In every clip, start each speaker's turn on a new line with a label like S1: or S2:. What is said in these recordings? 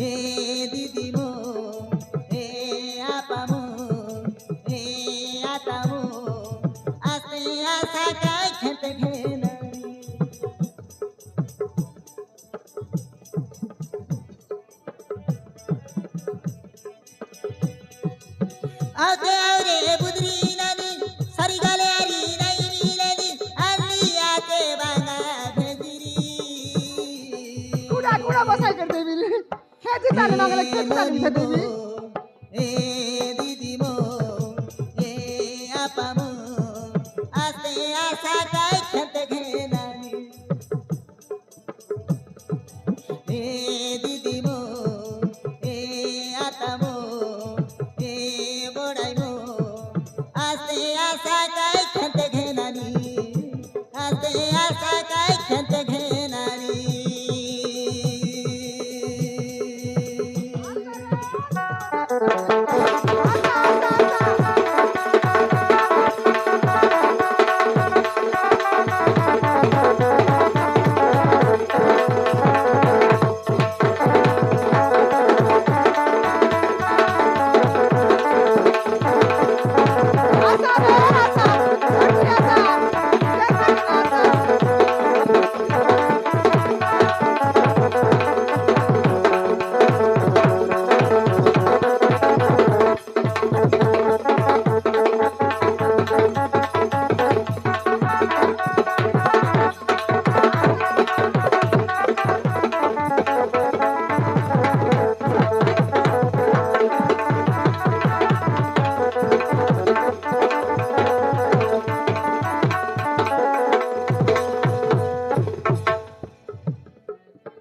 S1: হে দিদিমো হে আপামো হে আতামো আস্তে আসা কাই খেতে ঘেনারি आते आरे बुदरी नदी सरी गले आरी नहीं मिलेनी अली आते बांगा भेजिरी
S2: कुड़ा कुड़ा बसाई कर देवी रे खेती ताने मांगले खेती ताने कर देवी
S1: ए दीदी मो ए आपा मो आते आशा काई खेत घेनानी ए दीदी मो ए आता मो आस्ते आशा काय खेत घेनारी आस्ते आशा काय खेत घेनारी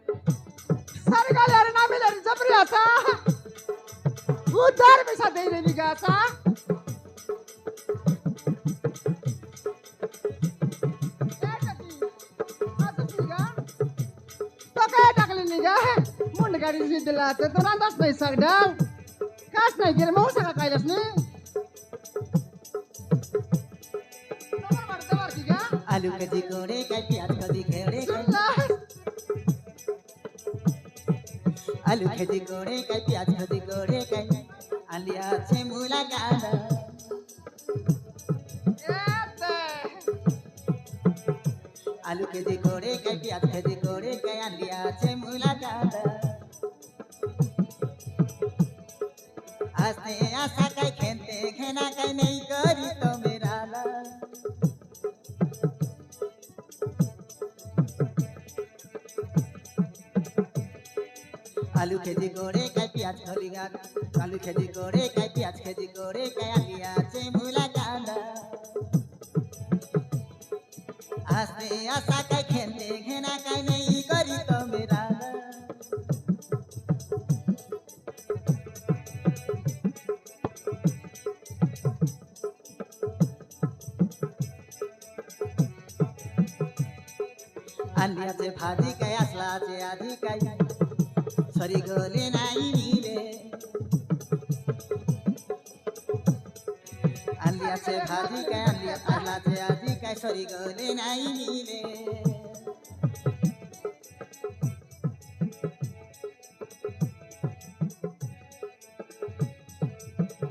S2: सारे गाले अरे ना मिले जबरी आता उधर में सा दे रे निगा सा तो काय टाकले निगा मुंड गाडी दिला तर तो रांदाच नाही सगळं काच नाही गेले मग सगळं कायलाच नाही
S1: आलू कधी कोडे काय प्याज कधी खेडे काय आलू कधी कोडे काय प्याज कधी कोडे काय आलियाचे मुलाकात आलू कधी कोडे काय प्याज कधी कोडे काय आलियाचे मुलाकात आस्ते आशा काय खेते घेना काय नाही करी तो मेराला आलू खेती गोड़े काय प्याज खली गा आलू खेती गोड़े काय प्याज खेती गोड़े काय आलियाचे मुलाकात आस्ते आशा काय खेते घेना काय नाही करी तो मेरा आलियाचे भाजी काय असलाचे आधी काय सरी गले नाही मिले आलियाचे भाजी काय आलिया आलाचे आधी काय सरी गले नाही मिले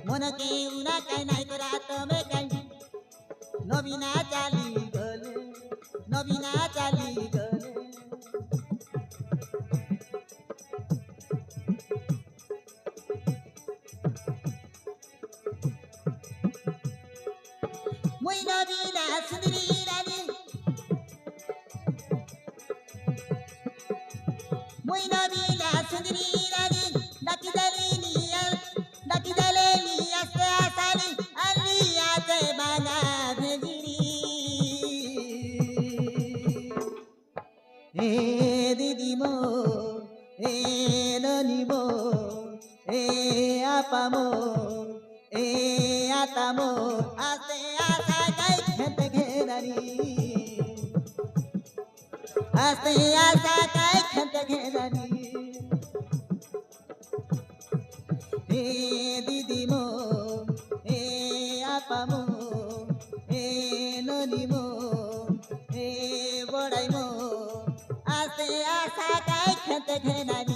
S1: मन के उना काय नाही रात में काय नवीना चाली गले नवीना चाली गले Moina vina sundri rani Moina vina sundri rani Daki daleni asa asani Aliya te bana bhejiri Hey didi mo Hey nani mo Hey apa mo Hey ata mo Aste asa kai khet gherari Aste asa kai khet gherari Hey didi mo Hey apa mo Hey nani mo Hey bodai mo Aste asa kai khet gherari